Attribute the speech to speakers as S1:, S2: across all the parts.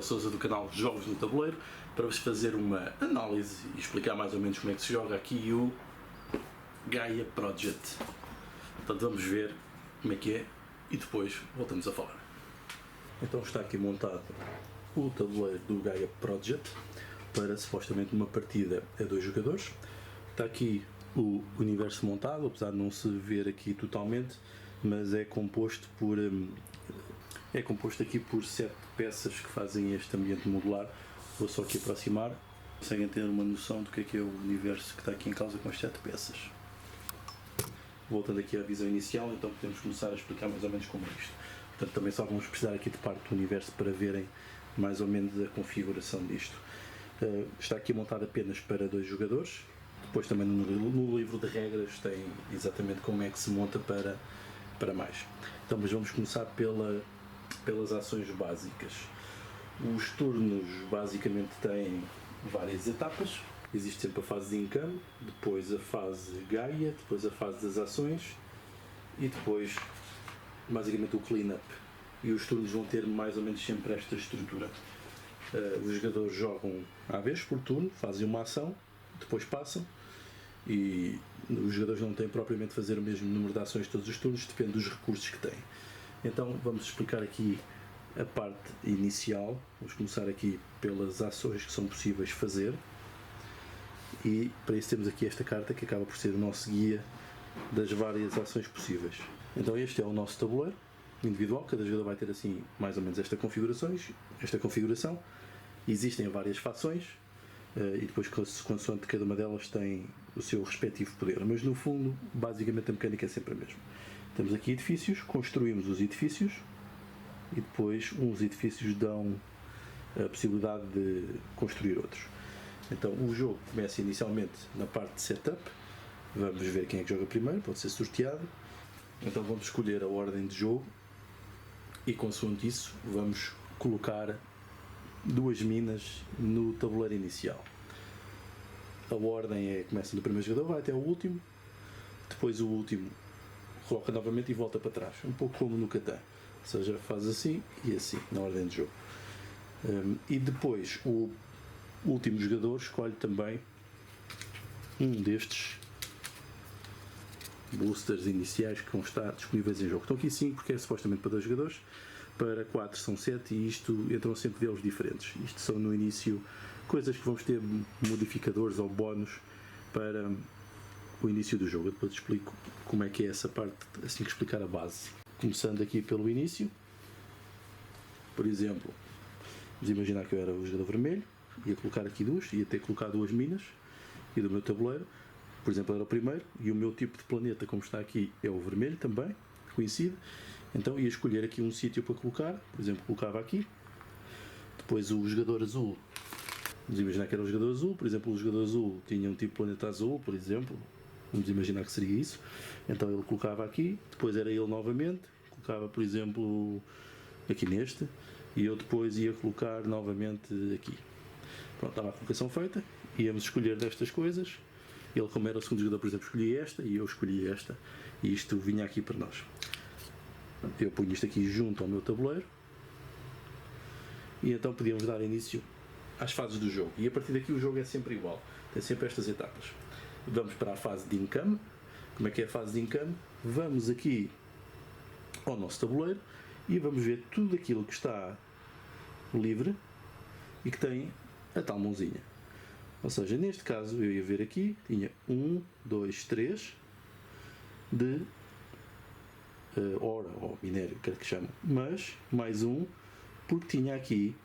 S1: Sousa do canal Jogos no Tabuleiro, para vos fazer uma análise e explicar mais ou menos como é que se joga aqui o Gaia Project. Portanto, vamos ver como é que é e depois voltamos a falar. Então está aqui montado o tabuleiro do Gaia Project para supostamente uma partida a 2 jogadores. Está aqui o universo montado, apesar de não se ver aqui totalmente, mas é composto aqui por 7 peças que fazem este ambiente modular. Vou só aqui aproximar, conseguem ter uma noção do que é o universo que está aqui em causa com as 7 peças. Voltando aqui à visão inicial, então podemos começar a explicar mais ou menos como é isto. Portanto, também só vamos precisar aqui de parte do universo para verem mais ou menos a configuração disto. Está aqui montado apenas para 2 jogadores. Depois também no livro de regras tem exatamente como é que se monta para mais. Então, mas vamos começar pelas ações básicas. Os turnos basicamente têm várias etapas. Existe sempre a fase de encame, depois a fase Gaia, depois a fase das ações e depois basicamente o clean-up. E os turnos vão ter mais ou menos sempre esta estrutura. Os jogadores jogam à vez por turno, fazem uma ação, depois passam, e os jogadores não têm propriamente de fazer o mesmo número de ações todos os turnos, depende dos recursos que têm. Então vamos explicar aqui a parte inicial. Vamos começar aqui pelas ações que são possíveis fazer, e para isso temos aqui esta carta que acaba por ser o nosso guia das várias ações possíveis. Então este é o nosso tabuleiro individual, cada jogador vai ter assim mais ou menos esta configuração. Existem várias fações e depois consoante cada uma delas tem o seu respectivo poder, mas no fundo basicamente a mecânica é sempre a mesma. Temos aqui edifícios, construímos os edifícios e depois uns edifícios dão a possibilidade de construir outros. Então o jogo começa inicialmente na parte de setup. Vamos ver quem é que joga primeiro, pode ser sorteado. Então vamos escolher a ordem de jogo e consoante isso vamos colocar 2 minas no tabuleiro inicial. A ordem começa do primeiro jogador, vai até o último, depois o último coloca novamente e volta para trás, um pouco como no Catan, ou seja, faz assim e assim na ordem de jogo. E depois o último jogador escolhe também um destes boosters iniciais que vão estar disponíveis em jogo. Estão aqui 5 porque é supostamente para 2 jogadores, para 4 são 7 e isto entram sempre deles diferentes. Isto são no início coisas que vamos ter modificadores ou bónus para o início do jogo. Eu depois explico como é que é essa parte assim que explicar a base. Começando aqui pelo início, por exemplo, vamos imaginar que eu era o jogador vermelho, ia colocar aqui 2, ia ter que colocar 2 minas e do meu tabuleiro. Por exemplo, era o primeiro e o meu tipo de planeta, como está aqui, é o vermelho também, conhecido. Então ia escolher aqui um sítio para colocar, por exemplo, colocava aqui. Depois o jogador azul, vamos imaginar que era o jogador azul, por exemplo, o jogador azul tinha um tipo de planeta azul, por exemplo, vamos imaginar que seria isso. Então ele colocava aqui, depois era ele novamente, colocava, por exemplo, aqui neste, e eu depois ia colocar novamente aqui. Pronto, estava a colocação feita, íamos escolher destas coisas. Ele, como era o segundo jogador, por exemplo, escolhia esta e eu escolhi esta, e isto vinha aqui para nós. Eu ponho isto aqui junto ao meu tabuleiro e então podíamos dar início às fases do jogo. E a partir daqui o jogo é sempre igual, tem sempre estas etapas. Vamos para a fase de encame. Como é que é a fase de encame? Vamos aqui ao nosso tabuleiro e vamos ver tudo aquilo que está livre e que tem a tal mãozinha. Ou seja, neste caso eu ia ver aqui, tinha 1, 2, 3 de ora ou minério, quer que chame, mas mais um porque tinha aqui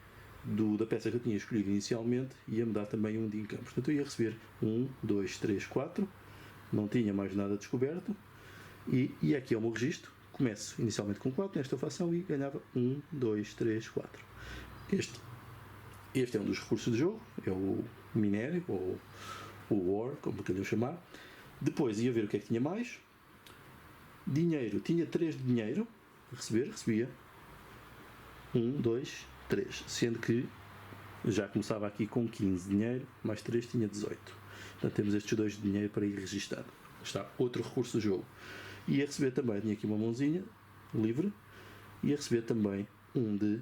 S1: da peça que eu tinha escolhido inicialmente, ia-me dar também um de encame. Portanto eu ia receber 1, 2, 3, 4, não tinha mais nada descoberto e aqui é o meu registro. Começo inicialmente com 4 nesta fação e ganhava 1, 2, 3, 4. Este é um dos recursos do jogo, é o minério, ou o ore, como queriam chamar. Depois ia ver o que é que tinha mais. Dinheiro, tinha 3 de dinheiro a recebia 1, 2, 3, sendo que já começava aqui com 15 de dinheiro, mais 3 tinha 18. Portanto temos estes 2 de dinheiro para ir registado. Está outro recurso do jogo. E a receber também, tinha aqui uma mãozinha livre, e a receber também um de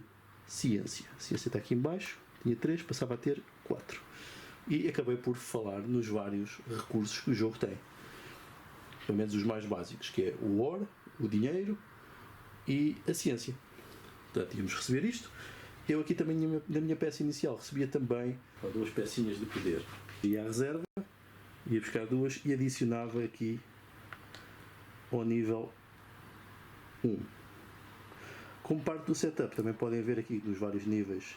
S1: ciência. Ciência está aqui em baixo, tinha 3, passava a ter 4. E acabei por falar nos vários recursos que o jogo tem. Pelo menos os mais básicos, que é o ouro, o dinheiro e a ciência. Portanto, íamos receber isto. Eu aqui também, na minha peça inicial, recebia também 2 pecinhas de poder. Ia à reserva, ia buscar 2 e adicionava aqui ao nível 1. Como parte do setup, também podem ver aqui nos vários níveis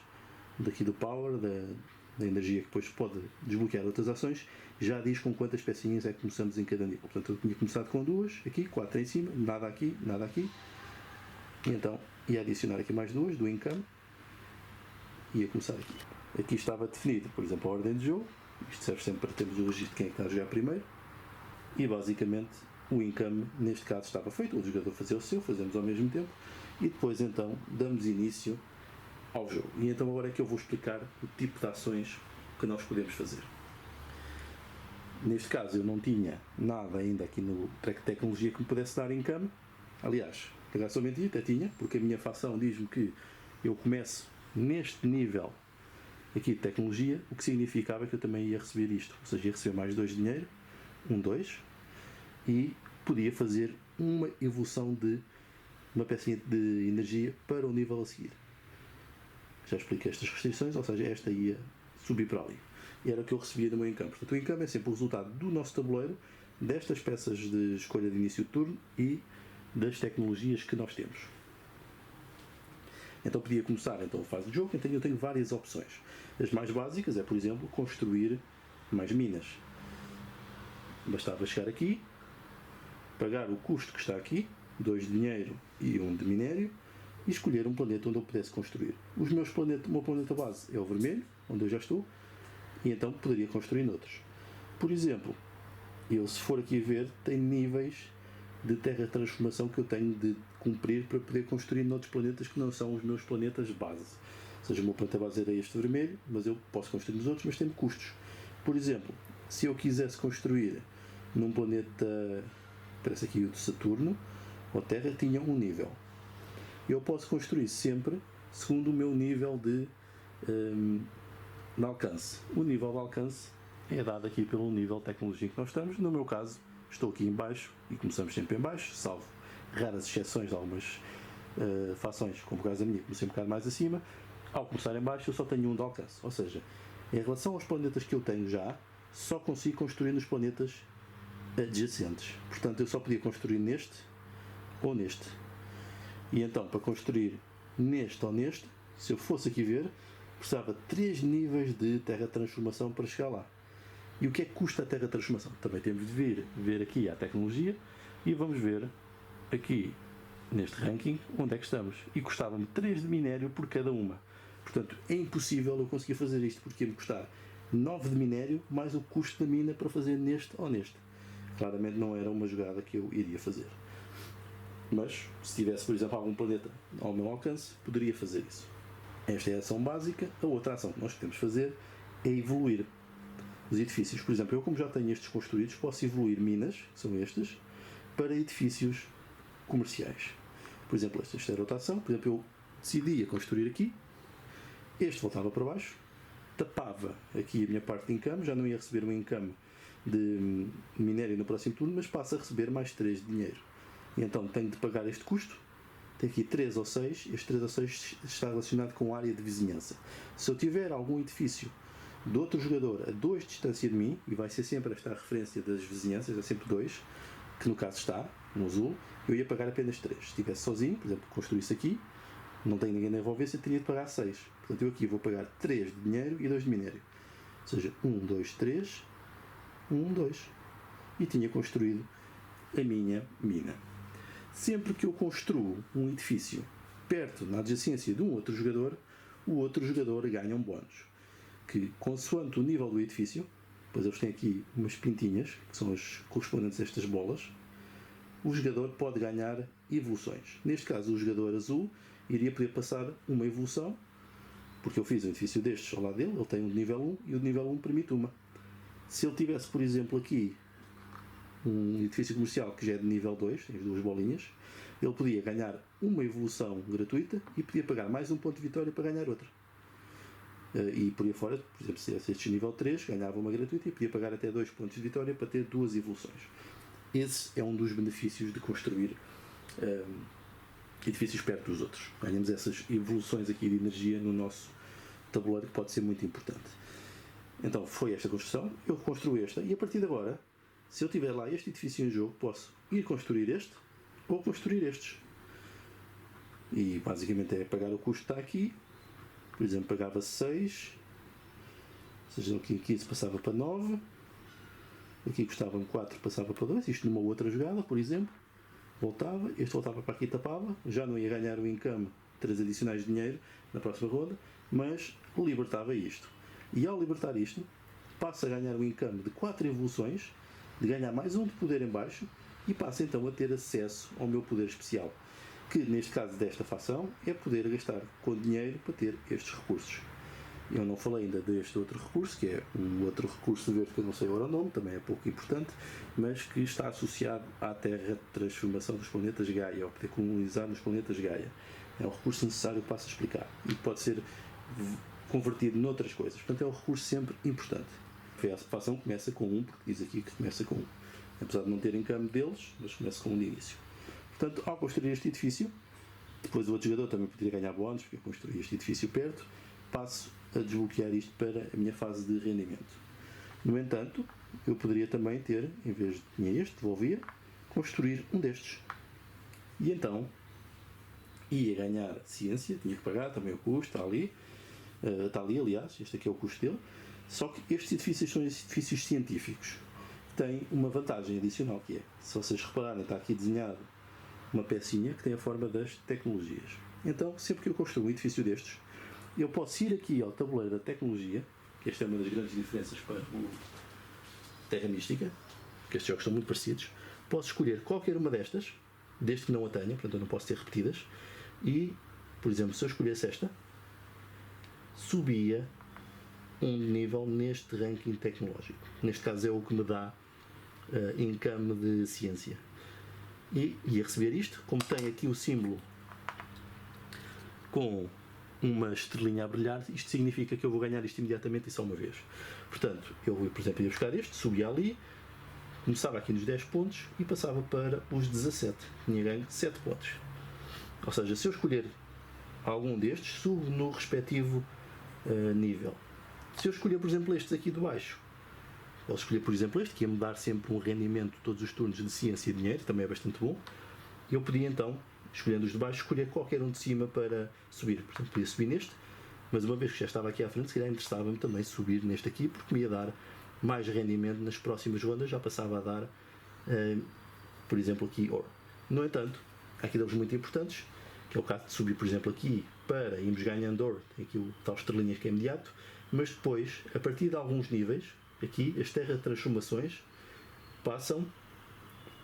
S1: daqui do power, da energia que depois pode desbloquear outras ações, já diz com quantas pecinhas é que começamos em cada nível. Portanto, eu tinha começado com 2, aqui, 4 em cima, nada aqui, nada aqui. E então ia adicionar aqui mais 2 do income e ia começar aqui. Aqui estava definido, por exemplo, a ordem de jogo. Isto serve sempre para termos o registro de quem é que está a jogar primeiro. E basicamente o income, neste caso, estava feito. O jogador fazia o seu, fazemos ao mesmo tempo. E depois então damos início ao jogo. E então agora é que eu vou explicar o tipo de ações que nós podemos fazer. Neste caso eu não tinha nada ainda aqui no track de tecnologia que me pudesse dar income. Aliás, pegar somente até tinha, porque a minha facção diz-me que eu começo neste nível aqui de tecnologia, o que significava que eu também ia receber isto. Ou seja, ia receber mais 2 de dinheiro, 2, e podia fazer uma evolução de uma pecinha de energia para o nível a seguir. Já expliquei estas restrições, ou seja, esta ia subir para ali. E era o que eu recebia no meu income. Portanto, o income é sempre o resultado do nosso tabuleiro, destas peças de escolha de início de turno e das tecnologias que nós temos. Então podia começar a fase de jogo, então eu tenho várias opções. As mais básicas é, por exemplo, construir mais minas. Bastava chegar aqui, pagar o custo que está aqui, 2 de dinheiro e 1 de minério, e escolher um planeta onde eu pudesse construir. O meu planeta base é o vermelho, onde eu já estou, e então poderia construir noutros. Por exemplo, eu, se for aqui ver, tem níveis de terra-transformação que eu tenho de cumprir para poder construir noutros planetas que não são os meus planetas base. Ou seja, o meu planeta base era este vermelho, mas eu posso construir nos outros, mas tem custos. Por exemplo, se eu quisesse construir num planeta, parece aqui o de Saturno, ou Terra, tinha um nível. Eu posso construir sempre segundo o meu nível de alcance. O nível de alcance é dado aqui pelo nível de tecnologia que nós estamos. No meu caso, estou aqui em baixo e começamos sempre em baixo, salvo raras exceções de algumas fações, como por causa da minha, comecei um bocado mais acima. Ao começar em baixo, eu só tenho 1 de alcance. Ou seja, em relação aos planetas que eu tenho já, só consigo construir nos planetas adjacentes. Portanto, eu só podia construir neste ou neste. E então, para construir neste ou neste, se eu fosse aqui ver, precisava de 3 níveis de terra-transformação para chegar lá. E o que é que custa a terra-transformação? Também temos de vir ver aqui a tecnologia e vamos ver aqui neste ranking onde é que estamos. E custava-me 3 de minério por cada uma. Portanto, é impossível eu conseguir fazer isto, porque ia-me custar 9 de minério mais o custo da mina para fazer neste ou neste. Claramente não era uma jogada que eu iria fazer. Mas, se tivesse, por exemplo, algum planeta ao meu alcance, poderia fazer isso. Esta é a ação básica. A outra ação que nós podemos fazer é evoluir os edifícios. Por exemplo, eu, como já tenho estes construídos, posso evoluir minas, que são estes, para edifícios comerciais. Por exemplo, esta era outra ação. Por exemplo, eu decidia construir aqui, este voltava para baixo, tapava aqui a minha parte de income, já não ia receber um income de minério no próximo turno, mas passa a receber mais 3 de dinheiro. E então tenho de pagar este custo. Tem aqui 3 ou 6, este 3 ou 6 está relacionado com a área de vizinhança. Se eu tiver algum edifício de outro jogador a 2 de distância de mim, e vai ser sempre esta a referência das vizinhanças, é sempre 2, que no caso está, no azul, eu ia pagar apenas 3. Se estivesse sozinho, por exemplo, construísse aqui, não tem ninguém na envolvência, teria de pagar 6. Portanto, eu aqui vou pagar 3 de dinheiro e 2 de minério. Ou seja, 1, 2, 3, 1, 2. E tinha construído a minha mina. Sempre que eu construo um edifício perto, na adjacência de um outro jogador, o outro jogador ganha um bónus. Que, consoante o nível do edifício, depois eles têm aqui umas pintinhas, que são as correspondentes a estas bolas, o jogador pode ganhar evoluções. Neste caso, o jogador azul iria poder passar uma evolução, porque eu fiz um edifício destes ao lado dele, ele tem um de nível 1 e o de nível 1 permite uma. Se ele tivesse, por exemplo, aqui um edifício comercial que já é de nível 2, tem as 2 bolinhas, ele podia ganhar uma evolução gratuita e podia pagar mais um ponto de vitória para ganhar outra. E por aí fora, por exemplo, se este nível 3, ganhava uma gratuita e podia pagar até 2 pontos de vitória para ter 2 evoluções. Esse é um dos benefícios de construir edifícios perto dos outros. Ganhamos essas evoluções aqui de energia no nosso tabuleiro, que pode ser muito importante. Então foi esta construção, eu construo esta, e a partir de agora, se eu tiver lá este edifício em jogo, posso ir construir este ou construir estes. E basicamente é pagar o custo que está aqui. Por exemplo, pagava 6, ou seja, aqui 15 passava para 9, aqui custava 4, passava para 2, isto numa outra jogada, por exemplo, voltava, este voltava para aqui e tapava, já não ia ganhar o income 3 adicionais de dinheiro na próxima ronda, mas libertava isto. E ao libertar isto, passa a ganhar o income de 4 evoluções, de ganhar mais um de poder em baixo, e passa então a ter acesso ao meu poder especial, que neste caso desta facção é poder gastar com dinheiro para ter estes recursos. Eu não falei ainda deste outro recurso, que é um outro recurso verde que eu não sei agora o nome, também é pouco importante, mas que está associado à terra de transformação dos planetas Gaia, ou poder colonizar nos planetas Gaia. É um recurso necessário que passo a explicar e pode ser convertido noutras coisas. Portanto, é um recurso sempre importante. A facção começa com 1, porque diz aqui que começa com 1. Apesar de não ter income deles, mas começa com 1 de início. Portanto, ao construir este edifício, depois o outro jogador também poderia ganhar bónus, porque eu construí este edifício perto, passo a desbloquear isto para a minha fase de rendimento. No entanto, eu poderia também ter, em vez de tinha este, devolvia, construir um destes. E então, ia ganhar ciência, tinha que pagar também o custo, está ali, aliás, este aqui é o custo dele, só que estes edifícios são edifícios científicos. Têm uma vantagem adicional, que é, se vocês repararem, está aqui desenhado uma pecinha que tem a forma das tecnologias. Então, sempre que eu construo um edifício destes, eu posso ir aqui ao tabuleiro da tecnologia, que esta é uma das grandes diferenças para o Terra Mística, que estes jogos são muito parecidos, posso escolher qualquer uma destas, desde que não a tenha, portanto eu não posso ter repetidas, e, por exemplo, se eu escolhesse esta, subia um nível neste ranking tecnológico. Neste caso é o que me dá income de ciência. E ia receber isto, como tem aqui o símbolo com uma estrelinha a brilhar, isto significa que eu vou ganhar isto imediatamente e só uma vez. Portanto, eu, por exemplo, ia buscar este, subia ali, começava aqui nos 10 pontos e passava para os 17. Tinha ganho 7 pontos. Ou seja, se eu escolher algum destes, subo no respectivo nível. Se eu escolher, por exemplo, estes aqui de baixo, posso escolher, por exemplo, este, que ia me dar sempre um rendimento todos os turnos de ciência e dinheiro, também é bastante bom. Eu podia então, escolhendo os de baixo, escolher qualquer um de cima para subir. Portanto, podia subir neste, mas uma vez que já estava aqui à frente, se calhar interessava-me também subir neste aqui, porque me ia dar mais rendimento nas próximas rondas, já passava a dar, por exemplo, aqui ouro. No entanto, há aqui deles muito importantes, que é o caso de subir, por exemplo, aqui para irmos ganhando ouro, tem aqui o tal estrelinhas que é imediato, mas depois, a partir de alguns níveis, aqui as terra transformações passam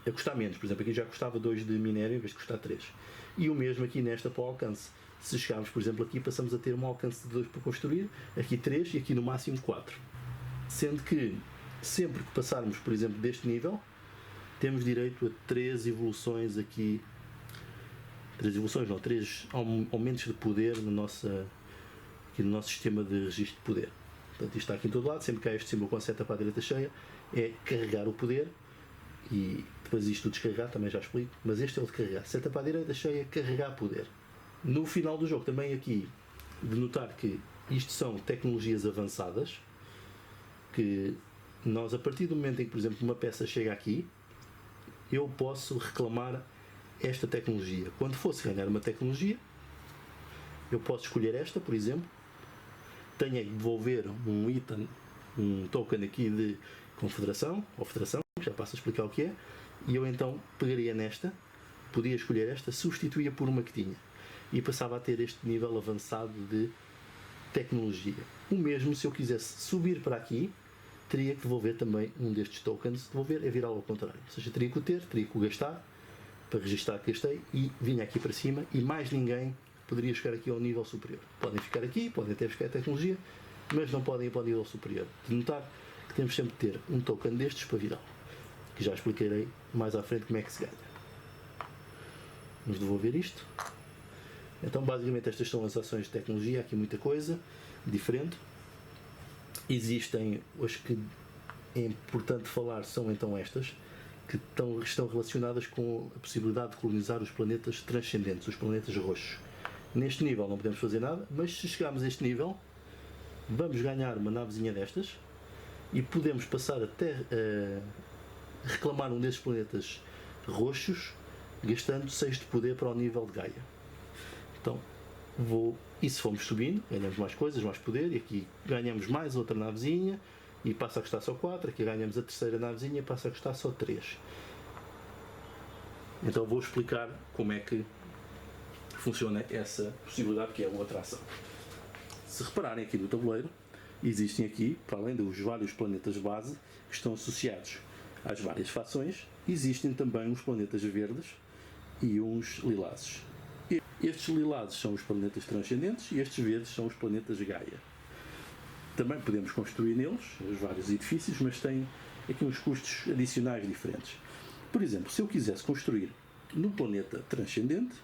S1: a custar menos. Por exemplo, aqui já custava 2 de minério em vez de custar 3. E o mesmo aqui nesta para o alcance. Se chegarmos, por exemplo, aqui, passamos a ter um alcance de 2 para construir, aqui 3 e aqui no máximo 4. Sendo que, sempre que passarmos, por exemplo, deste nível, temos direito a 3 evoluções aqui. 3 evoluções, não, 3 aumentos de poder no nosso sistema de registro de poder. Portanto, isto está aqui em todo lado, sempre que há este símbolo com a seta para a direita cheia, é carregar o poder, e depois isto de descarregar, também já explico, mas este é o de carregar. Seta para a direita cheia, carregar poder. No final do jogo, também aqui, de notar que isto são tecnologias avançadas, que nós, a partir do momento em que, por exemplo, uma peça chega aqui, eu posso reclamar esta tecnologia. Quando fosse ganhar uma tecnologia, eu posso escolher esta, por exemplo, tenho que devolver um item, um token aqui de confederação, ou federação, já passo a explicar o que é, e eu então pegaria nesta, podia escolher esta, substituía por uma que tinha, e passava a ter este nível avançado de tecnologia. O mesmo se eu quisesse subir para aqui, teria que devolver também um destes tokens, devolver é virá-lo ao contrário, ou seja, teria que o ter, teria que o gastar, para registrar que gastei, e vinha aqui para cima, e mais ninguém poderia chegar aqui ao nível superior. Podem ficar aqui, podem até buscar a tecnologia, mas não podem ir para o nível superior. De notar que temos sempre de ter um token destes para virar, que já explicarei mais à frente como é que se ganha. Vamos devolver isto. Então basicamente estas são as ações de tecnologia, há aqui muita coisa diferente. Existem, as que é importante falar são então estas, que estão relacionadas com a possibilidade de colonizar os planetas transcendentes, os planetas roxos. Neste nível não podemos fazer nada, mas se chegarmos a este nível, vamos ganhar uma navezinha destas e podemos passar até reclamar um desses planetas roxos, gastando 6 de poder para o nível de Gaia. Então, e se formos subindo, ganhamos mais coisas, mais poder, e aqui ganhamos mais outra navezinha, e passa a custar só 4, aqui ganhamos a terceira navezinha e passa a custar só 3. Então vou explicar como é que funciona essa possibilidade, que é uma atração. Se repararem aqui no tabuleiro, existem aqui, para além dos vários planetas base que estão associados às várias fações, existem também uns planetas verdes e uns lilazes. Estes lilazes são os planetas transcendentes e estes verdes são os planetas Gaia. Também podemos construir neles os vários edifícios, mas tem aqui uns custos adicionais diferentes. Por exemplo, se eu quisesse construir no planeta transcendente,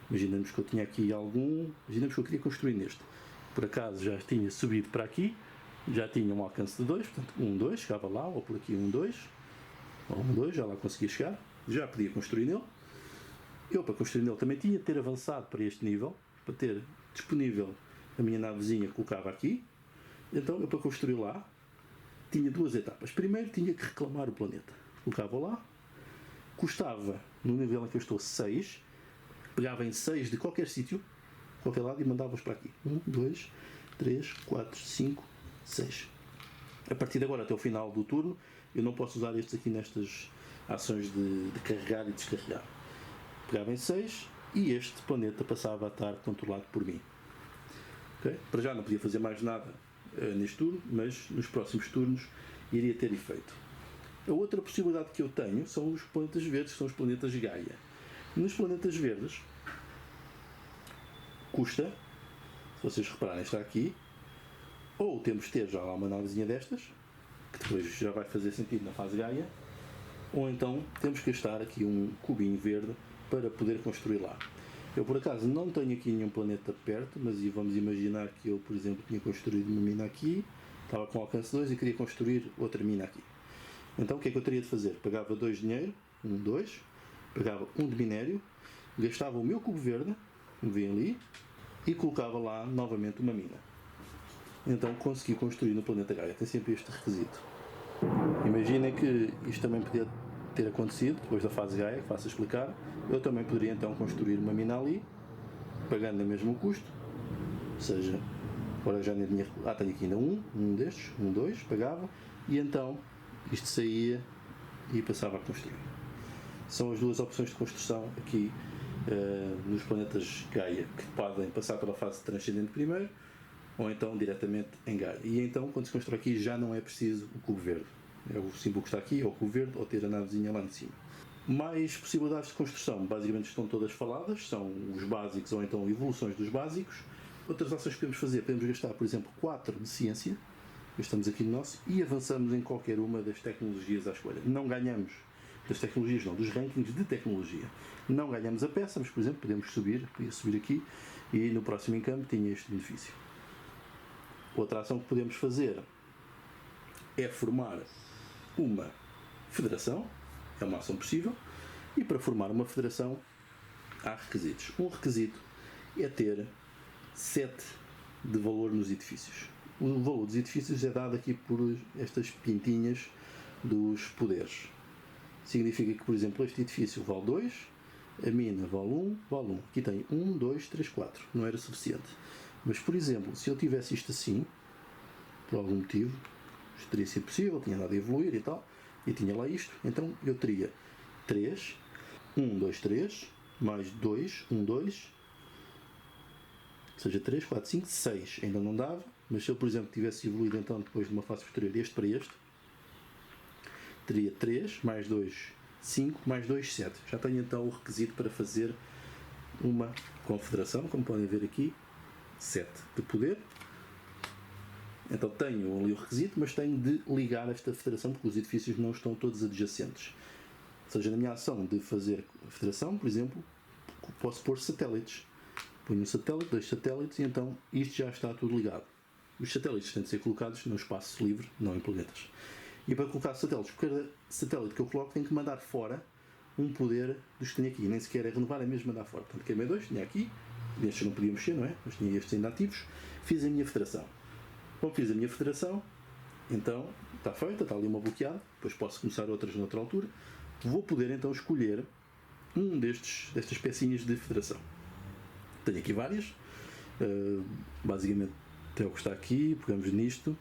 S1: imaginemos que eu tinha aqui imaginemos que eu queria construir neste. Por acaso já tinha subido para aqui, já tinha um alcance de 2, portanto 1, 2, chegava lá, ou por aqui 1, 2, ou 1, 2, já lá conseguia chegar, já podia construir nele. Eu, para construir nele, também tinha de ter avançado para este nível, para ter disponível a minha navezinha que colocava aqui. Então, eu, para construir lá, tinha 2 etapas. Primeiro, tinha que reclamar o planeta. Colocava lá, custava, no nível em que eu estou, 6, pegava em 6 de qualquer sítio, qualquer lado, e mandava-os para aqui. 1, 2, 3, 4, 5, 6. A partir de agora, até o final do turno, eu não posso usar estes aqui nestas ações de carregar e descarregar. Pegava em 6 e este planeta passava a estar controlado por mim. Okay? Para já não podia fazer mais nada neste turno, mas nos próximos turnos iria ter efeito. A outra possibilidade que eu tenho são os planetas verdes, que são os planetas Gaia. Nos planetas verdes, custa, se vocês repararem, está aqui, ou temos de ter já lá uma navezinha destas, que depois já vai fazer sentido na fase Gaia, ou então temos que gastar aqui um cubinho verde para poder construir lá. Eu, por acaso, não tenho aqui nenhum planeta perto, mas vamos imaginar que eu, por exemplo, tinha construído uma mina aqui, estava com alcance 2 e queria construir outra mina aqui. Então, o que é que eu teria de fazer? Pagava 2 de dinheiro, 1, 2, pagava 1 de minério, gastava o meu cubo verde, como veem ali, e colocava lá novamente uma mina. Então, consegui construir no planeta Gaia. Tem sempre este requisito. Imaginem que isto também podia ter acontecido depois da fase Gaia, que faço explicar. Eu também poderia então construir uma mina ali, pagando o mesmo custo, ou seja, agora já nem dinheiro. Tenho aqui ainda um destes, 1, 2, pagava, e então isto saía e passava a construir. São as duas opções de construção aqui nos planetas Gaia, que podem passar pela fase transcendente primeiro, ou então diretamente em Gaia. E então, quando se constrói aqui, já não é preciso o cubo verde. É o símbolo que está aqui, ou o cubo verde, ou ter a navezinha lá em cima. Mais possibilidades de construção, basicamente estão todas faladas, são os básicos ou então evoluções dos básicos. Outras ações que podemos fazer, podemos gastar, por exemplo, 4 de ciência, gastamos aqui no nosso, e avançamos em qualquer uma das tecnologias à escolha. Não ganhamos das tecnologias, não, dos rankings de tecnologia. Não ganhamos a peça, mas, por exemplo, podemos podia subir aqui, e no próximo encampo tinha este benefício. Outra ação que podemos fazer é formar uma federação, é uma ação possível, e para formar uma federação há requisitos. Um requisito é ter 7 de valor nos edifícios. O valor dos edifícios é dado aqui por estas pintinhas dos poderes. Significa que, por exemplo, este edifício vale 2, a mina vale 1, vale 1. Aqui tem 1, 2, 3, 4. Não era suficiente. Mas, por exemplo, se eu tivesse isto assim, por algum motivo, isto teria sido possível, tinha dado a evoluir e tal, e tinha lá isto, então eu teria 3, 1, 2, 3, mais 2, 1, 2, ou seja, 3, 4, 5, 6, ainda não dava, mas se eu, por exemplo, tivesse evoluído então depois de uma fase posterior este para este, teria 3, mais 2, 5, mais 2, 7. Já tenho então o requisito para fazer uma confederação, como podem ver aqui, 7 de poder. Então tenho ali o requisito, mas tenho de ligar esta federação porque os edifícios não estão todos adjacentes. Ou seja, na minha ação de fazer a federação, por exemplo, posso pôr satélites. Ponho um satélite, 2 satélites, e então isto já está tudo ligado. Os satélites têm de ser colocados no espaço livre, não em planetas. E para colocar satélites, por cada satélite que eu coloco, tenho que mandar fora um poder dos que tenho aqui. Nem sequer é renovar, é mesmo mandar fora. Portanto, queimei 2, tinha aqui, estes não podia mexer, não é? Mas tinha estes ainda ativos. Fiz a minha federação. Bom, fiz a minha federação, então está feita, está ali uma bloqueada, depois posso começar outras noutra altura. Vou poder então escolher um destas pecinhas de federação. Tenho aqui várias, basicamente até o que está aqui, pegamos nisto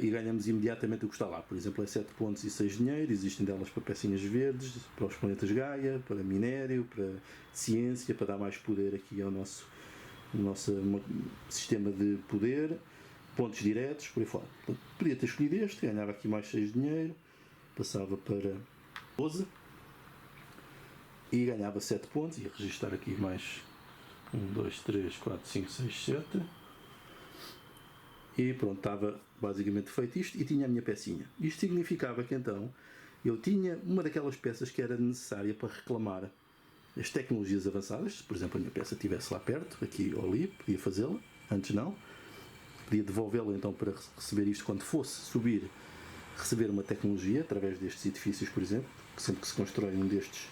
S1: e ganhamos imediatamente o que está lá. Por exemplo, é 7 pontos e 6 dinheiro, existem delas para pecinhas verdes, para os planetas Gaia, para minério, para ciência, para dar mais poder aqui ao nosso sistema de poder, pontos diretos, por aí fora. Portanto, podia ter escolhido este, ganhava aqui mais 6 dinheiro, passava para 12 e ganhava 7 pontos, ia registrar aqui mais 1, 2, 3, 4, 5, 6, 7 e pronto, estava basicamente feito isto e tinha a minha pecinha. Isto significava que então eu tinha uma daquelas peças que era necessária para reclamar as tecnologias avançadas. Por exemplo, a minha peça estivesse lá perto, aqui ou ali, podia fazê-la, antes não, podia devolvê-la então para receber isto quando fosse subir, receber uma tecnologia através destes edifícios, por exemplo, que sempre que se constrói um destes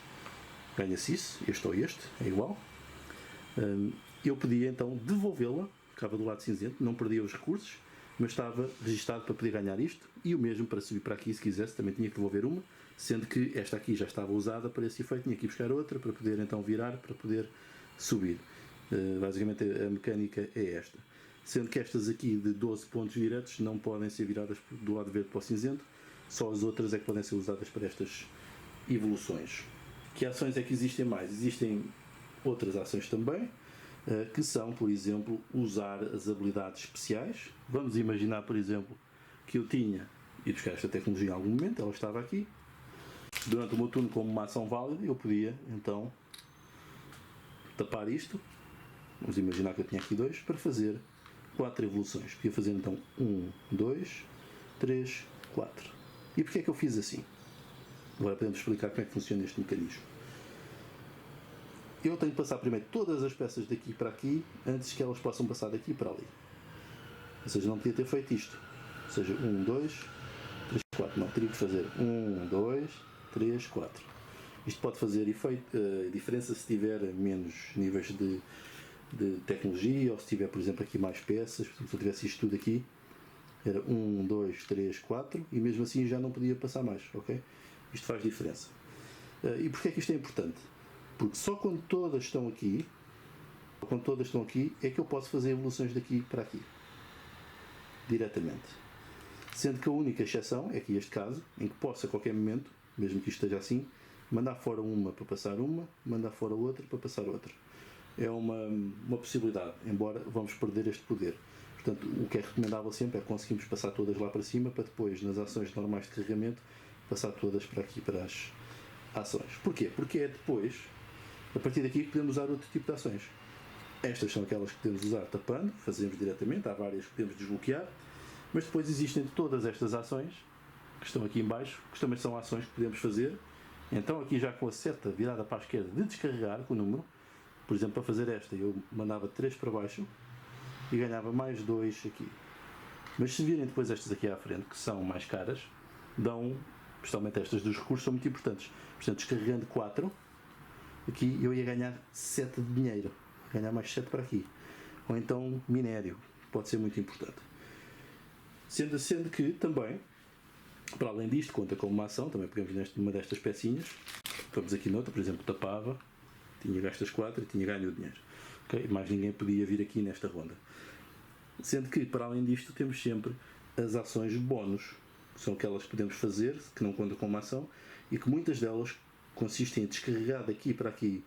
S1: ganha-se isso, este ou este, é igual. Eu podia então devolvê-la, ficava do lado cinzento, não perdia os recursos, mas estava registado para poder ganhar isto, e o mesmo para subir para aqui, se quisesse, também tinha que devolver uma, sendo que esta aqui já estava usada para esse efeito, tinha que ir buscar outra para poder então virar, para poder subir. Basicamente a mecânica é esta. Sendo que estas aqui de 12 pontos diretos não podem ser viradas do lado verde para o cinzento, só as outras é que podem ser usadas para estas evoluções. Que ações é que existem mais? Existem outras ações também, que são, por exemplo, usar as habilidades especiais. Vamos imaginar, por exemplo, que eu tinha ido buscar esta tecnologia em algum momento, ela estava aqui. Durante o meu turno, como uma ação válida, eu podia, então, tapar isto. Vamos imaginar que eu tinha aqui 2, para fazer 4 evoluções. Podia fazer, então, 1, 2, 3, 4. E porquê é que eu fiz assim? Agora podemos explicar como é que funciona este mecanismo. Eu tenho que passar primeiro todas as peças daqui para aqui, antes que elas possam passar daqui para ali. Ou seja, não podia ter feito isto. Ou seja, 1, 2, 3, 4. Não, teria que fazer 1, 2, 3, 4. Isto pode fazer diferença se tiver menos níveis de tecnologia, ou se tiver, por exemplo, aqui mais peças. Se eu tivesse isto tudo aqui, era 1, 2, 3, 4, e mesmo assim já não podia passar mais, ok? Isto faz diferença. E porquê é que isto é importante? Porque só quando todas estão aqui, é que eu posso fazer evoluções daqui para aqui, diretamente. Sendo que a única exceção é aqui este caso, em que posso a qualquer momento, mesmo que isto esteja assim, mandar fora uma para passar uma, mandar fora outra para passar outra. É uma possibilidade, embora vamos perder este poder. Portanto, o que é recomendável sempre é conseguirmos passar todas lá para cima, para depois, nas ações normais de carregamento, passar todas para aqui, para as ações. Porquê? Porque é depois, a partir daqui, que podemos usar outro tipo de ações. Estas são aquelas que podemos usar tapando, fazemos diretamente, há várias que podemos desbloquear, mas depois existem todas estas ações, que estão aqui em baixo, que também são ações que podemos fazer. Então aqui já com a seta virada para a esquerda de descarregar com o número, por exemplo, para fazer esta, eu mandava 3 para baixo e ganhava mais 2 aqui. Mas se virem depois estas aqui à frente, que são mais caras, dão, especialmente estas dos recursos, são muito importantes. Portanto, descarregando 4, aqui eu ia ganhar 7 de dinheiro, ganhar mais 7 para aqui. Ou então minério, pode ser muito importante. Sendo que também, para além disto, conta como uma ação, também pegamos numa destas pecinhas, vamos aqui noutra, por exemplo, tapava, tinha gasto as 4 e tinha ganho o dinheiro. Okay? Mais ninguém podia vir aqui nesta ronda. Sendo que, para além disto, temos sempre as ações bónus, que são aquelas que podemos fazer, que não contam como uma ação, e que muitas delas consistem em descarregar daqui para aqui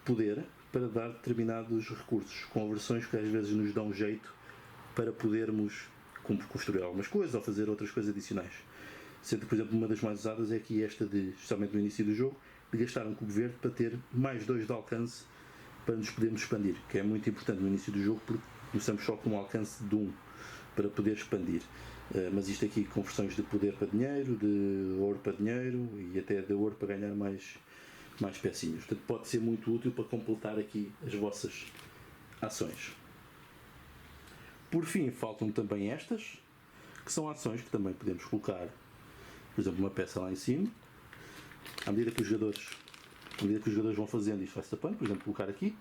S1: poder para dar determinados recursos, conversões que às vezes nos dão jeito para podermos construir algumas coisas ou fazer outras coisas adicionais. Sendo que, por exemplo, uma das mais usadas é aqui esta, especialmente no início do jogo, de gastar um cubo verde para ter mais 2 de alcance para nos podermos expandir, que é muito importante no início do jogo porque começamos só com um alcance de 1 para poder expandir. Mas isto aqui, conversões de poder para dinheiro, de ouro para dinheiro e até de ouro para ganhar mais mais pecinhas. Portanto, pode ser muito útil para completar aqui as vossas ações. Por fim, faltam também estas, que são ações que também podemos colocar, por exemplo, uma peça lá em cima. À medida que os jogadores vão fazendo, isto vai-se tapando. Por exemplo, colocar aqui.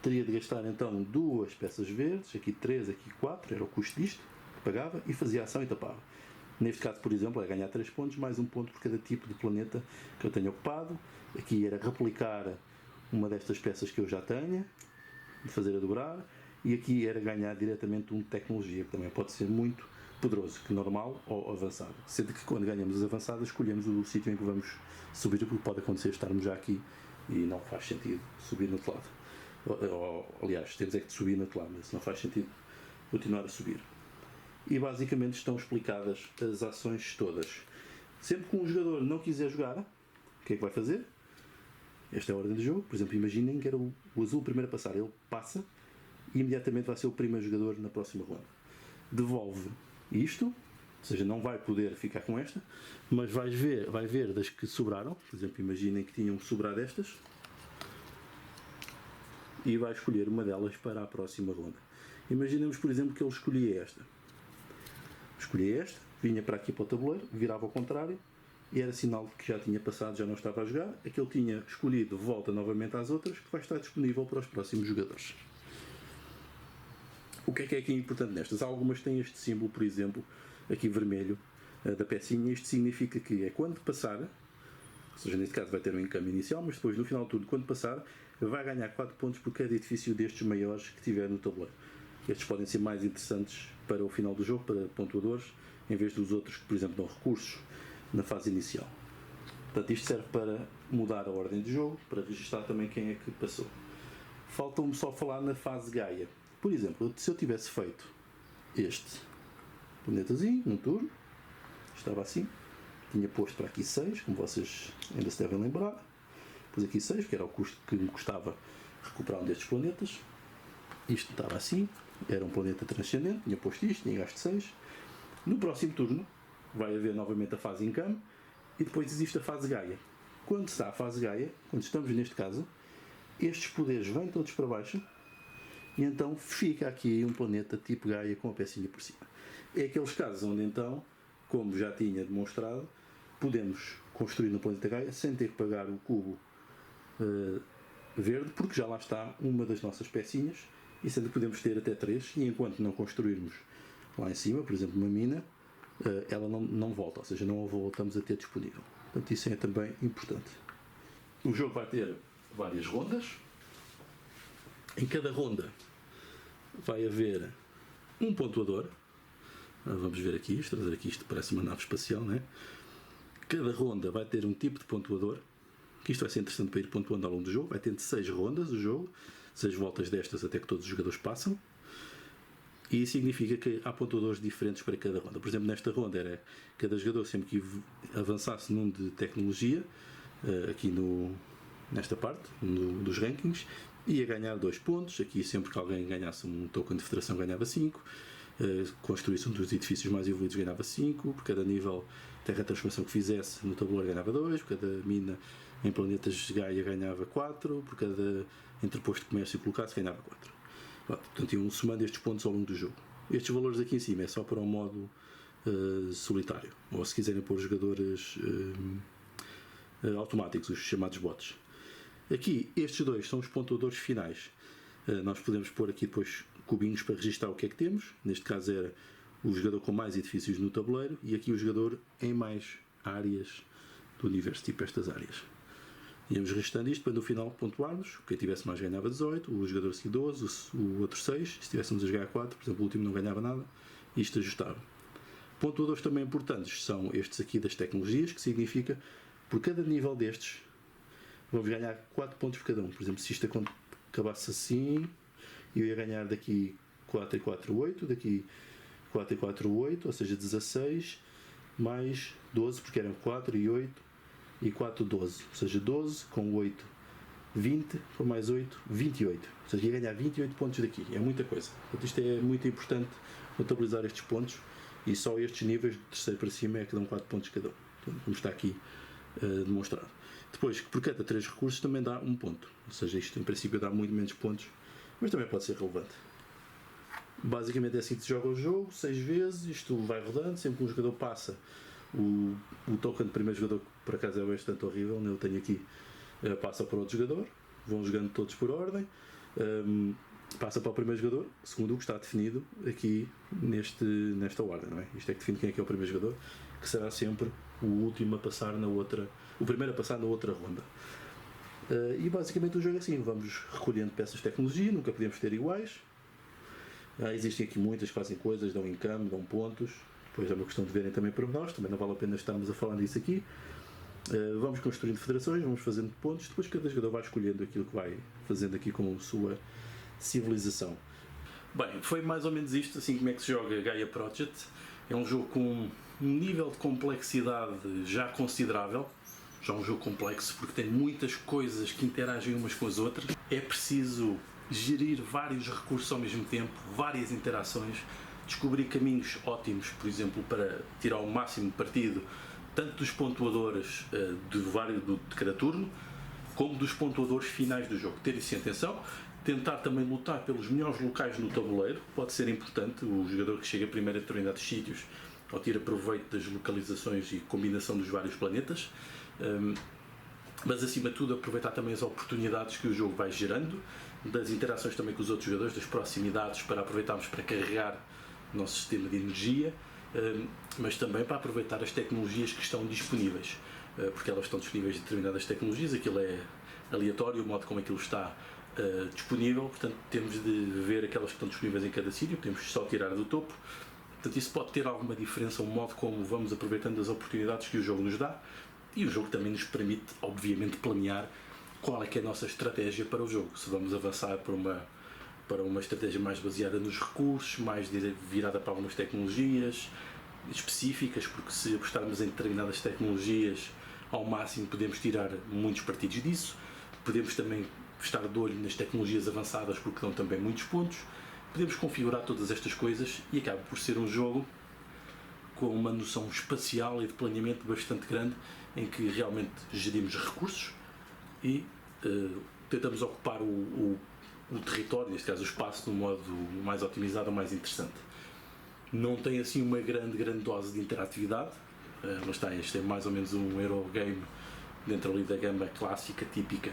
S1: Teria de gastar então 2 peças verdes, aqui 3, aqui 4, era o custo disto, que pagava, e fazia a ação e tapava. Neste caso, por exemplo, é ganhar 3 pontos, mais 1 ponto por cada tipo de planeta que eu tenho ocupado. Aqui era replicar uma destas peças que eu já tenho, de fazer a dobrar, e aqui era ganhar diretamente de tecnologia, que também pode ser muito poderoso, que normal ou avançado. Sendo que quando ganhamos as avançadas, escolhemos o sítio em que vamos subir, porque pode acontecer estarmos já aqui e não faz sentido subir no outro lado. Aliás, temos é que subir no outro lado, mas não faz sentido continuar a subir. E basicamente estão explicadas as ações todas. Sempre que um jogador não quiser jogar, o que é que vai fazer? Esta é a ordem do jogo. Por exemplo, imaginem que era o azul o primeiro a passar. Ele passa e imediatamente vai ser o primeiro jogador na próxima ronda. Devolve isto, ou seja, não vai poder ficar com esta, mas vai ver das que sobraram. Por exemplo, imaginem que tinham sobrado estas, e vai escolher uma delas para a próxima ronda. Imaginemos, por exemplo, que ele escolhia esta. Escolhia esta, vinha para aqui para o tabuleiro, virava ao contrário, e era sinal de que já tinha passado, já não estava a jogar. Aquele tinha escolhido volta novamente às outras, que vai estar disponível para os próximos jogadores. O que é aqui importante nestas? Algumas têm este símbolo, por exemplo, aqui vermelho, da pecinha. Isto significa que é quando passar, ou seja, neste caso vai ter um encame inicial, mas depois no final de tudo, quando passar, vai ganhar 4 pontos por cada edifício destes maiores que tiver no tabuleiro. Estes podem ser mais interessantes para o final do jogo, para pontuadores, em vez dos outros que, por exemplo, dão recursos na fase inicial. Portanto, isto serve para mudar a ordem do jogo, para registrar também quem é que passou. Falta-me só falar na fase Gaia. Por exemplo, se eu tivesse feito este planetazinho num turno, estava assim, tinha posto para aqui 6, como vocês ainda se devem lembrar. Pus aqui 6, que era o custo que me custava recuperar um destes planetas. Isto estava assim, era um planeta transcendente, tinha posto isto, tinha gasto 6. No próximo turno vai haver novamente a fase Encame e depois existe a fase Gaia. Quando está a fase Gaia, quando estamos neste caso, estes poderes vêm todos para baixo e então fica aqui um planeta tipo Gaia com a pecinha por cima. É aqueles casos onde então, como já tinha demonstrado, podemos construir no planeta Gaia sem ter que pagar o cubo verde, porque já lá está uma das nossas pecinhas, e sendo que podemos ter até 3, e enquanto não construirmos lá em cima, por exemplo, uma mina, ela não volta, ou seja, não a voltamos a ter disponível. Portanto, isso é também importante. O jogo vai ter várias rondas. Em cada ronda vai haver um pontuador. Vamos ver aqui, trazer aqui, isto parece uma nave espacial, não é? Cada ronda vai ter um tipo de pontuador, que isto vai ser interessante para ir pontuando ao longo do jogo. Vai ter 6 rondas o jogo, 6 voltas destas até que todos os jogadores passam. E isso significa que há pontuadores diferentes para cada ronda. Por exemplo, nesta ronda era cada jogador sempre que avançasse num de tecnologia, aqui nesta parte dos rankings, ia ganhar 2 pontos. Aqui sempre que alguém ganhasse um token de federação ganhava 5. Construísse um dos edifícios mais evoluídos ganhava 5. Por cada nível terra transformação que fizesse no tabuleiro ganhava 2. Por cada mina em planetas Gaia ganhava 4. Por cada entreposto de comércio colocasse ganhava 4. Portanto, iam somando estes pontos ao longo do jogo. Estes valores aqui em cima é só para o modo solitário, ou se quiserem pôr jogadores automáticos, os chamados bots. Aqui, estes dois são os pontuadores finais. Nós podemos pôr aqui depois cubinhos para registrar o que é que temos. Neste caso era o jogador com mais edifícios no tabuleiro e aqui o jogador em mais áreas do universo, tipo estas áreas. Íamos registando isto para no final pontuarmos. Quem tivesse mais ganhava 18, o jogador seguinte 12, o outro 6. Se estivéssemos a jogar 4, por exemplo, o último não ganhava nada. Isto ajustava. Pontuadores também importantes são estes aqui das tecnologias, que significa por cada nível destes vamos ganhar 4 pontos por cada um. Por exemplo, se isto acabasse assim, eu ia ganhar daqui 4 e 4, 8, daqui 4 e 4, 8, ou seja, 16, mais 12, porque eram 4 e 8, e 4, 12. Ou seja, 12 com 8, 20, com mais 8, 28. Ou seja, ia ganhar 28 pontos daqui. É muita coisa. Portanto, isto é muito importante contabilizar estes pontos, e só estes níveis de terceiro para cima é que dão 4 pontos cada um. Portanto, como está aqui demonstrado. Depois, por cada 3 recursos também dá 1 ponto. Ou seja, isto em princípio dá muito menos pontos, mas também pode ser relevante. Basicamente é assim que se joga o jogo, 6 vezes, isto vai rodando, sempre que um jogador passa, o token de primeiro jogador, que por acaso é bastante horrível, eu tenho aqui, passa para outro jogador, vão jogando todos por ordem, passa para o primeiro jogador, segundo o que está definido aqui nesta ordem, não é? Isto é que define quem é que é o primeiro jogador, que será sempre o último a passar na outra, o primeiro a passar na outra ronda. E basicamente o jogo é assim, vamos recolhendo peças de tecnologia, nunca podemos ter iguais. Existem aqui muitas que fazem coisas, dão income, dão pontos, depois é uma questão de verem também por nós, também não vale a pena estarmos a falar disso aqui. Vamos construindo federações, vamos fazendo pontos, depois cada jogador vai escolhendo aquilo que vai fazendo aqui com a sua civilização. Bem, foi mais ou menos isto, assim como é que se joga Gaia Project. É um jogo com um nível de complexidade já considerável, já é um jogo complexo porque tem muitas coisas que interagem umas com as outras. É preciso gerir vários recursos ao mesmo tempo, várias interações, descobrir caminhos ótimos, por exemplo, para tirar o máximo partido tanto dos pontuadores de cada turno, como dos pontuadores finais do jogo. Ter isso em atenção, tentar também lutar pelos melhores locais no tabuleiro, pode ser importante, o jogador que chega primeiro a determinados sítios, ou tira proveito das localizações e combinação dos vários planetas, mas acima de tudo aproveitar também as oportunidades que o jogo vai gerando, das interações também com os outros jogadores, das proximidades para aproveitarmos para carregar o nosso sistema de energia, mas também para aproveitar as tecnologias que estão disponíveis, porque elas estão disponíveis determinadas tecnologias, aquilo é aleatório, o modo como aquilo está disponível, portanto temos de ver aquelas que estão disponíveis em cada sítio, podemos só tirar do topo, portanto isso pode ter alguma diferença, o modo como vamos aproveitando as oportunidades que o jogo nos dá, e o jogo também nos permite, obviamente, planear qual é que é a nossa estratégia para o jogo, se vamos avançar para uma estratégia mais baseada nos recursos, mais virada para algumas tecnologias específicas, porque se apostarmos em determinadas tecnologias ao máximo podemos tirar muitos partidos disso, podemos também estar de olho nas tecnologias avançadas porque dão também muitos pontos, podemos configurar todas estas coisas e acaba por ser um jogo com uma noção espacial e de planeamento bastante grande, em que realmente gerimos recursos e tentamos ocupar o território, neste caso o espaço, de um modo mais otimizado ou mais interessante. Não tem assim uma grande dose de interatividade, mas está, este é mais ou menos um Eurogame dentro ali da gama clássica, típica,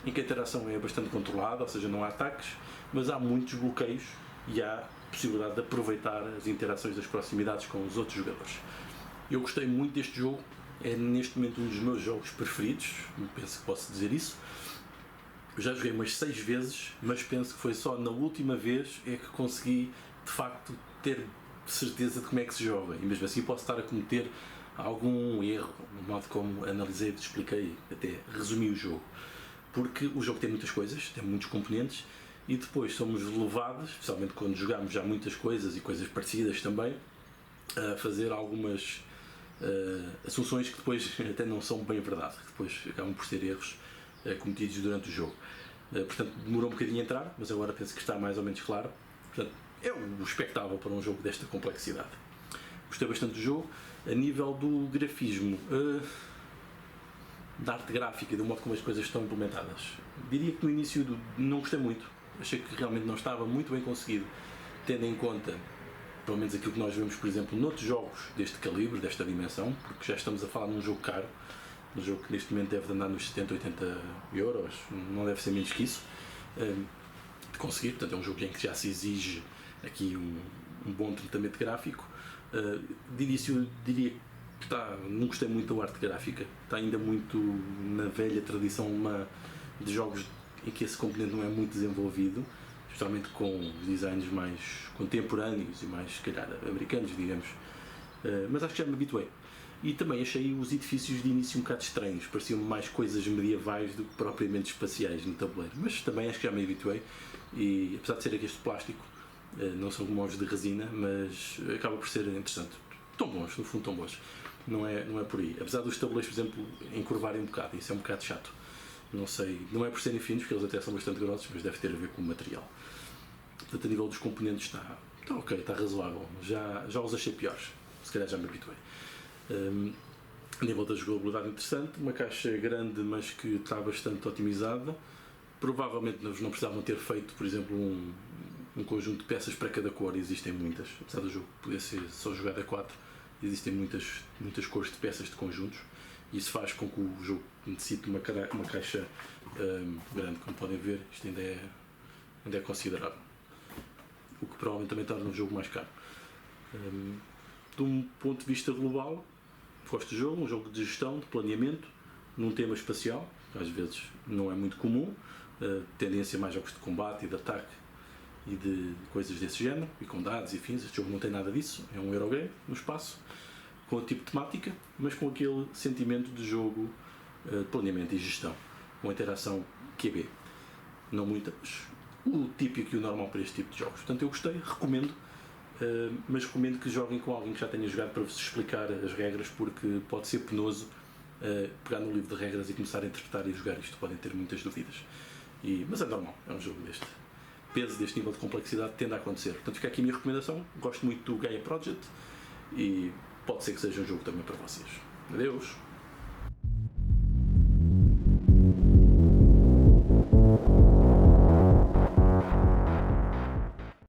S1: em que a interação é bastante controlada, ou seja, não há ataques, mas há muitos bloqueios e há possibilidade de aproveitar as interações das proximidades com os outros jogadores. Eu gostei muito deste jogo, é neste momento um dos meus jogos preferidos, penso que posso dizer isso. Eu já joguei umas 6 vezes, mas penso que foi só na última vez é que consegui de facto ter certeza de como é que se joga, e mesmo assim posso estar a cometer algum erro no modo como analisei, expliquei, até resumi o jogo, porque o jogo tem muitas coisas, tem muitos componentes, e depois somos levados, especialmente quando jogamos já muitas coisas e coisas parecidas também, a fazer algumas assunções que depois até não são bem verdade, que depois acabam por ser erros cometidos durante o jogo. Portanto, demorou um bocadinho a entrar, mas agora penso que está mais ou menos claro. Portanto, é o expectável para um jogo desta complexidade. Gostei bastante do jogo. A nível do grafismo, da arte gráfica e do modo como as coisas estão implementadas, diria que no início não gostei muito. Achei que realmente não estava muito bem conseguido, tendo em conta pelo menos aquilo que nós vemos, por exemplo, noutros jogos deste calibre, desta dimensão, porque já estamos a falar num jogo caro, um jogo que neste momento deve andar nos 70, 80 euros, não deve ser menos que isso, de conseguir. Portanto, é um jogo em que já se exige aqui um bom tratamento gráfico. De início, diria que não gostei muito da arte gráfica, está ainda muito na velha tradição de jogos em que esse componente não é muito desenvolvido, especialmente com designs mais contemporâneos e mais, se calhar, americanos, digamos. Mas acho que já me habituei. E também achei os edifícios de início um bocado estranhos, pareciam mais coisas medievais do que propriamente espaciais no tabuleiro. Mas também acho que já me habituei, e apesar de ser aqui este plástico, não são como os de resina, mas acaba por ser interessante. Tão bons, no fundo tão bons. Não é por aí. Apesar dos tabuleiros, por exemplo, encurvarem um bocado, isso é um bocado chato. Não sei, não é por serem finos, porque eles até são bastante grossos, mas deve ter a ver com o material. Portanto, a nível dos componentes está ok, está razoável. Já os achei piores, se calhar já me habituei. A nível da jogabilidade interessante, uma caixa grande mas que está bastante otimizada. Provavelmente não precisavam ter feito, por exemplo, um conjunto de peças para cada cor, existem muitas, apesar do jogo poder ser só jogado a 4, existem muitas cores de peças de conjuntos, e isso faz com que o jogo necessite uma caixa grande, como podem ver, isto ainda é considerável, o que provavelmente também torna o jogo mais caro. De um ponto de vista global, gosto do jogo, um jogo de gestão, de planeamento, num tema espacial, às vezes não é muito comum, tendência mais a jogos de combate e de ataque e de coisas desse género, e com dados e fins. Este jogo não tem nada disso, é um Eurogame no espaço, com o tipo de temática, mas com aquele sentimento de jogo de planeamento e gestão, com interação QB. Não muita, mas o típico e o normal para este tipo de jogos. Portanto, eu gostei, recomendo, mas recomendo que joguem com alguém que já tenha jogado para vos explicar as regras, porque pode ser penoso pegar no livro de regras e começar a interpretar e jogar isto, podem ter muitas dúvidas. Mas é normal, é um jogo deste peso, deste nível de complexidade, tende a acontecer. Portanto, fica aqui a minha recomendação. Gosto muito do Gaia Project e pode ser que seja um jogo também para vocês. Adeus!